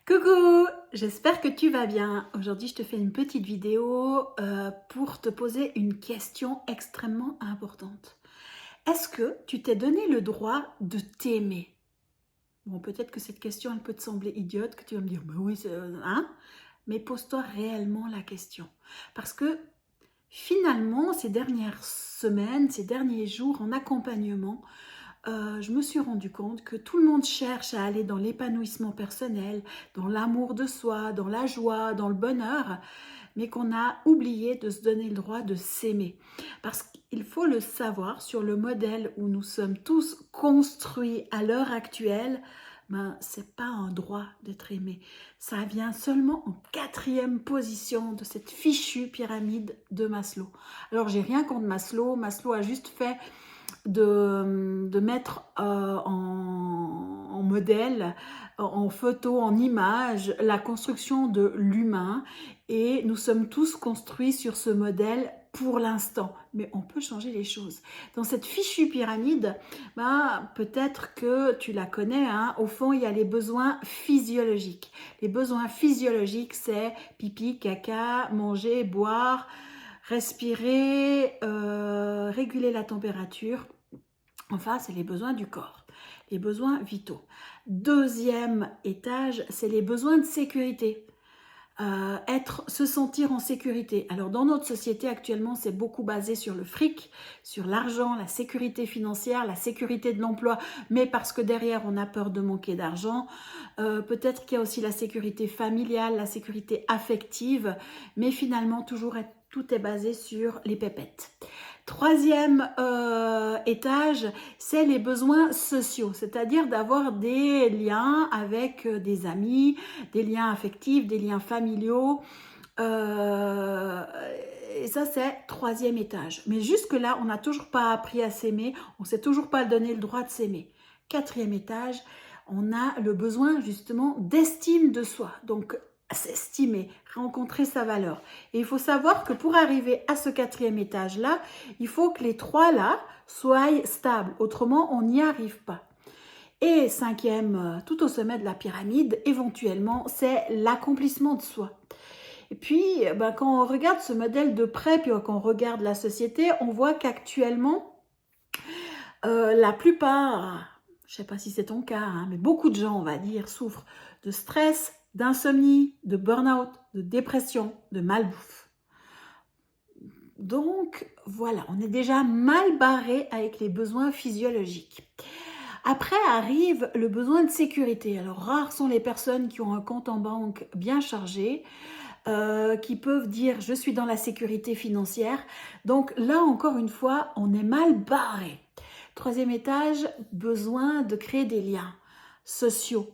Coucou, j'espère que tu vas bien. Aujourd'hui, je te fais une petite vidéo pour te poser une question extrêmement importante. Est-ce que tu t'es donné le droit de t'aimer? Bon, peut-être que cette question, elle peut te sembler idiote, que tu vas me dire, bah oui, hein? Mais pose-toi réellement la question. Parce que finalement, ces dernières semaines, ces derniers jours en accompagnement, je me suis rendu compte que tout le monde cherche à aller dans l'épanouissement personnel, dans l'amour de soi, dans la joie, dans le bonheur, mais qu'on a oublié de se donner le droit de s'aimer. Parce qu'il faut le savoir, sur le modèle où nous sommes tous construits à l'heure actuelle, ben, c'est pas un droit d'être aimé. Ça vient seulement en quatrième position de cette fichue pyramide de Maslow. Alors, j'ai rien contre Maslow. Maslow a juste fait de mettre en modèle, en photo, en image, la construction de l'humain. Et nous sommes tous construits sur ce modèle pour l'instant. Mais on peut changer les choses. Dans cette fichue pyramide, ben, peut-être que tu la connais, hein, au fond, il y a les besoins physiologiques. Les besoins physiologiques, c'est pipi, caca, manger, boire, respirer, réguler la température. Enfin, c'est les besoins du corps, les besoins vitaux. Deuxième étage, c'est les besoins de sécurité. Se sentir en sécurité. Alors dans notre société actuellement, c'est beaucoup basé sur le fric, sur l'argent, la sécurité financière, la sécurité de l'emploi, mais parce que derrière on a peur de manquer d'argent. Peut-être qu'il y a aussi la sécurité familiale, la sécurité affective, mais finalement tout est basé sur les pépettes. Troisième étage, c'est les besoins sociaux, c'est-à-dire d'avoir des liens avec des amis, des liens affectifs, des liens familiaux. Et ça, c'est troisième étage. Mais jusque-là, on n'a toujours pas appris à s'aimer, on ne s'est toujours pas donné le droit de s'aimer. Quatrième étage, on a le besoin justement d'estime de soi. Donc, s'estimer, rencontrer sa valeur. Et il faut savoir que pour arriver à ce quatrième étage-là, il faut que les trois là soient stables. Autrement, on n'y arrive pas. Et cinquième, tout au sommet de la pyramide, éventuellement, c'est l'accomplissement de soi. Et puis, ben, quand on regarde ce modèle de près, puis quand on regarde la société, on voit qu'actuellement, la plupart, je ne sais pas si c'est ton cas, hein, mais beaucoup de gens, on va dire, souffrent de stress, d'insomnie, de burn-out, de dépression, de malbouffe. Donc, voilà, on est déjà mal barré avec les besoins physiologiques. Après arrive le besoin de sécurité. Alors, rares sont les personnes qui ont un compte en banque bien chargé, qui peuvent dire « je suis dans la sécurité financière ». Donc là, encore une fois, on est mal barré. Troisième étage, besoin de créer des liens sociaux.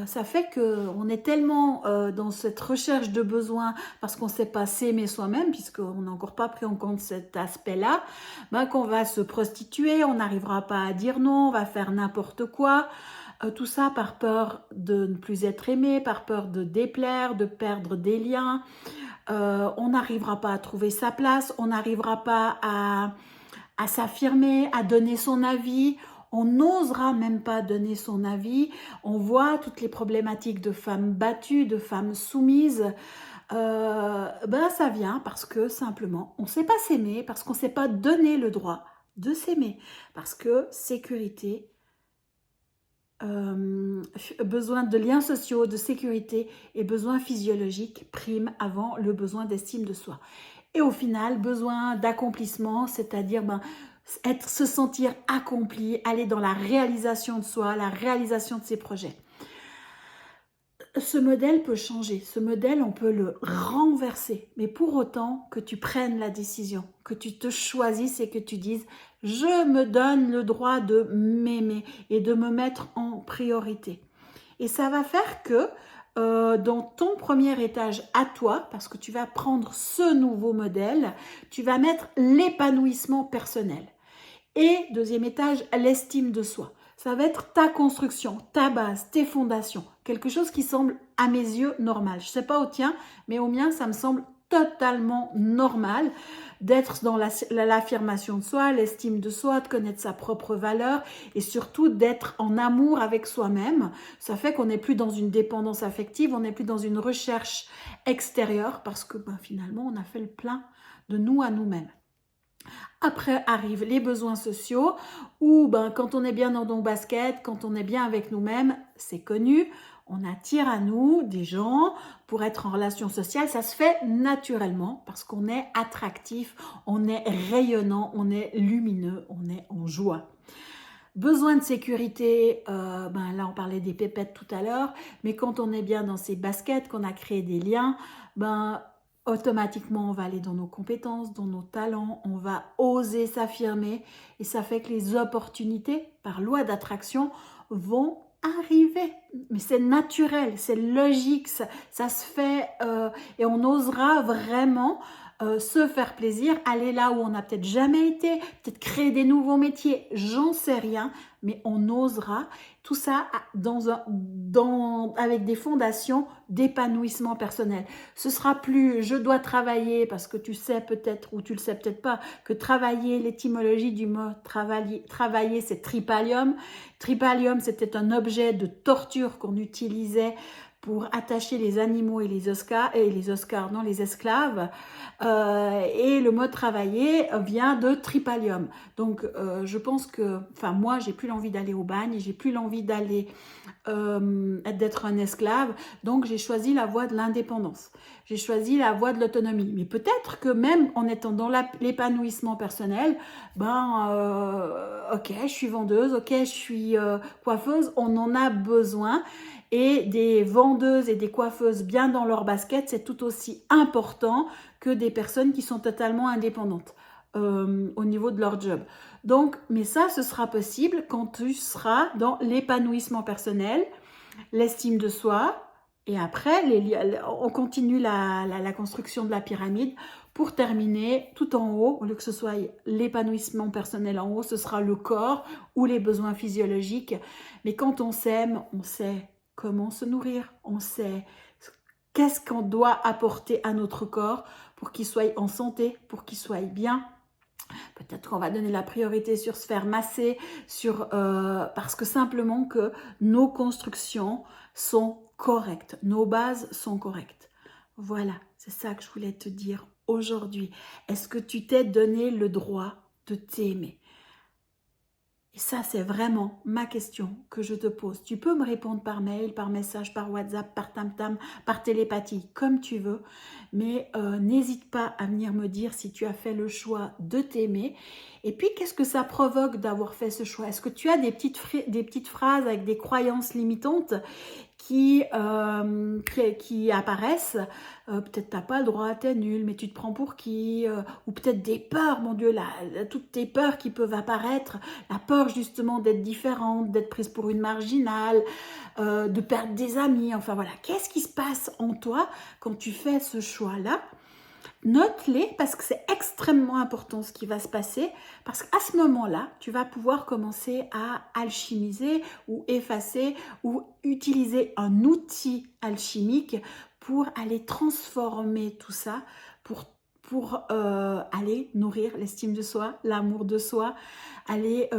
Ça fait qu'on est tellement dans cette recherche de besoins parce qu'on ne sait pas s'aimer soi-même, puisqu'on n'a encore pas pris en compte cet aspect-là, ben, qu'on va se prostituer, on n'arrivera pas à dire non, on va faire n'importe quoi. Tout ça par peur de ne plus être aimé, par peur de déplaire, de perdre des liens. On n'arrivera pas à trouver sa place, on n'arrivera pas à s'affirmer, à donner son avis. On n'osera même pas donner son avis. On voit toutes les problématiques de femmes battues, de femmes soumises. Ben ça vient parce que simplement, on ne sait pas s'aimer, parce qu'on ne sait pas donner le droit de s'aimer. Parce que sécurité, besoin de liens sociaux, de sécurité et besoin physiologique prime avant le besoin d'estime de soi. Et au final, besoin d'accomplissement, c'est-à-dire se sentir accompli, aller dans la réalisation de soi, la réalisation de ses projets. Ce modèle peut changer, ce modèle on peut le renverser, mais pour autant que tu prennes la décision, que tu te choisisses et que tu dises « je me donne le droit de m'aimer et de me mettre en priorité ». Et ça va faire que dans ton premier étage à toi, parce que tu vas prendre ce nouveau modèle, tu vas mettre l'épanouissement personnel. Et deuxième étage, l'estime de soi. Ça va être ta construction, ta base, tes fondations. Quelque chose qui semble, à mes yeux, normal. Je ne sais pas au tien, mais au mien, ça me semble totalement normales d'être dans l'affirmation de soi, l'estime de soi, de connaître sa propre valeur et surtout d'être en amour avec soi-même. Ça fait qu'on n'est plus dans une dépendance affective, on n'est plus dans une recherche extérieure parce que finalement, on a fait le plein de nous à nous-mêmes. Après arrivent les besoins sociaux où quand on est bien dans nos baskets, quand on est bien avec nous-mêmes, c'est connu, on attire à nous des gens pour être en relation sociale. Ça se fait naturellement parce qu'on est attractif, on est rayonnant, on est lumineux, on est en joie. Besoin de sécurité, là on parlait des pépettes tout à l'heure, mais quand on est bien dans ses baskets, qu'on a créé des liens, automatiquement on va aller dans nos compétences, dans nos talents, on va oser s'affirmer et ça fait que les opportunités, par loi d'attraction, vont arriver. Mais c'est naturel, c'est logique, ça se fait et on osera vraiment se faire plaisir, aller là où on n'a peut-être jamais été, peut-être créer des nouveaux métiers, j'en sais rien, mais on osera. Tout ça avec des fondations d'épanouissement personnel. Ce sera plus je dois travailler parce que tu sais peut-être ou tu le sais peut-être pas que travailler, l'étymologie du mot travailler c'est tripalium. Tripalium c'était un objet de torture qu'on utilisait pour attacher les animaux et les esclaves. Et le mot travailler vient de tripalium. Donc, je pense que, moi, j'ai plus l'envie d'aller au bagne, j'ai plus l'envie d'aller d'être un esclave. Donc, j'ai choisi la voie de l'indépendance. J'ai choisi la voie de l'autonomie. Mais peut-être que même en étant dans l'épanouissement personnel, ok, je suis vendeuse, ok, je suis coiffeuse, on en a besoin. Et des vendeuses et des coiffeuses bien dans leur basket, c'est tout aussi important que des personnes qui sont totalement indépendantes au niveau de leur job. Donc, mais ça, ce sera possible quand tu seras dans l'épanouissement personnel, l'estime de soi, et après, on continue la construction de la pyramide pour terminer tout en haut, au lieu que ce soit l'épanouissement personnel en haut, ce sera le corps ou les besoins physiologiques. Mais quand on s'aime, on sait comment se nourrir, on sait qu'est-ce qu'on doit apporter à notre corps pour qu'il soit en santé, pour qu'il soit bien. Peut-être qu'on va donner la priorité sur se faire masser, parce que simplement que nos constructions sont correctes, nos bases sont correctes. Voilà, c'est ça que je voulais te dire aujourd'hui. Est-ce que tu t'es donné le droit de t'aimer ? Et ça, c'est vraiment ma question que je te pose. Tu peux me répondre par mail, par message, par WhatsApp, par tam-tam, par télépathie, comme tu veux. Mais n'hésite pas à venir me dire si tu as fait le choix de t'aimer. Et puis, qu'est-ce que ça provoque d'avoir fait ce choix? Est-ce que tu as des petites phrases avec des croyances limitantes qui apparaissent? Peut-être tu n'as pas le droit, tu es nul, mais tu te prends pour qui? Ou peut-être des peurs, mon Dieu, toutes tes peurs qui peuvent apparaître. La peur justement d'être différente, d'être prise pour une marginale, de perdre des amis. Enfin voilà, qu'est-ce qui se passe en toi quand tu fais ce choix-là? Note-les parce que c'est extrêmement important ce qui va se passer, parce qu'à ce moment-là, tu vas pouvoir commencer à alchimiser ou effacer ou utiliser un outil alchimique pour aller transformer tout ça, pour aller nourrir l'estime de soi, l'amour de soi, aller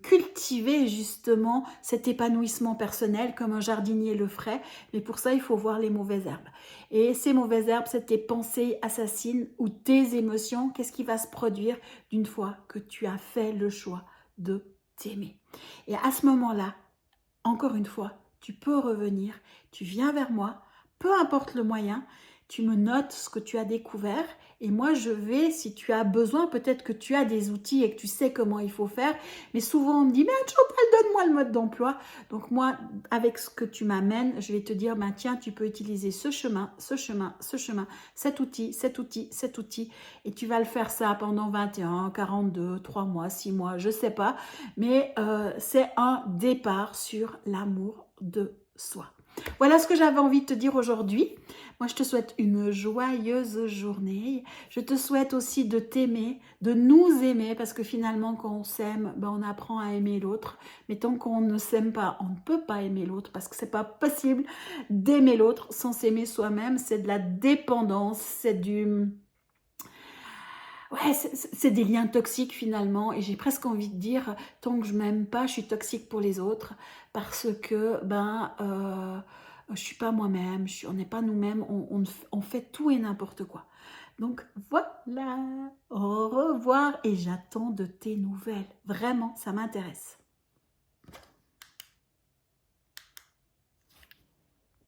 cultiver justement cet épanouissement personnel comme un jardinier le ferait. Mais pour ça, il faut voir les mauvaises herbes. Et ces mauvaises herbes, c'est tes pensées assassines ou tes émotions. Qu'est-ce qui va se produire d'une fois que tu as fait le choix de t'aimer? Et à ce moment-là, encore une fois, tu peux revenir, tu viens vers moi, peu importe le moyen, tu me notes ce que tu as découvert et moi je vais, si tu as besoin, peut-être que tu as des outils et que tu sais comment il faut faire, mais souvent on me dit « mais Chantal, donne-moi le mode d'emploi ». Donc moi, avec ce que tu m'amènes, je vais te dire « tiens, tu peux utiliser ce chemin, cet outil, et tu vas le faire ça pendant 21, 42, 3 mois, 6 mois, je sais pas, mais c'est un départ sur l'amour de soi ». Voilà ce que j'avais envie de te dire aujourd'hui. Moi, je te souhaite une joyeuse journée. Je te souhaite aussi de t'aimer, de nous aimer, parce que finalement, quand on s'aime, ben, on apprend à aimer l'autre. Mais tant qu'on ne s'aime pas, on ne peut pas aimer l'autre, parce que c'est pas possible d'aimer l'autre sans s'aimer soi-même. C'est de la dépendance, c'est du... Ouais, c'est des liens toxiques finalement, et j'ai presque envie de dire, tant que je m'aime pas, je suis toxique pour les autres, parce que je suis pas moi-même, on n'est pas nous-mêmes, on fait tout et n'importe quoi. Donc voilà, au revoir, et j'attends de tes nouvelles. Vraiment, ça m'intéresse.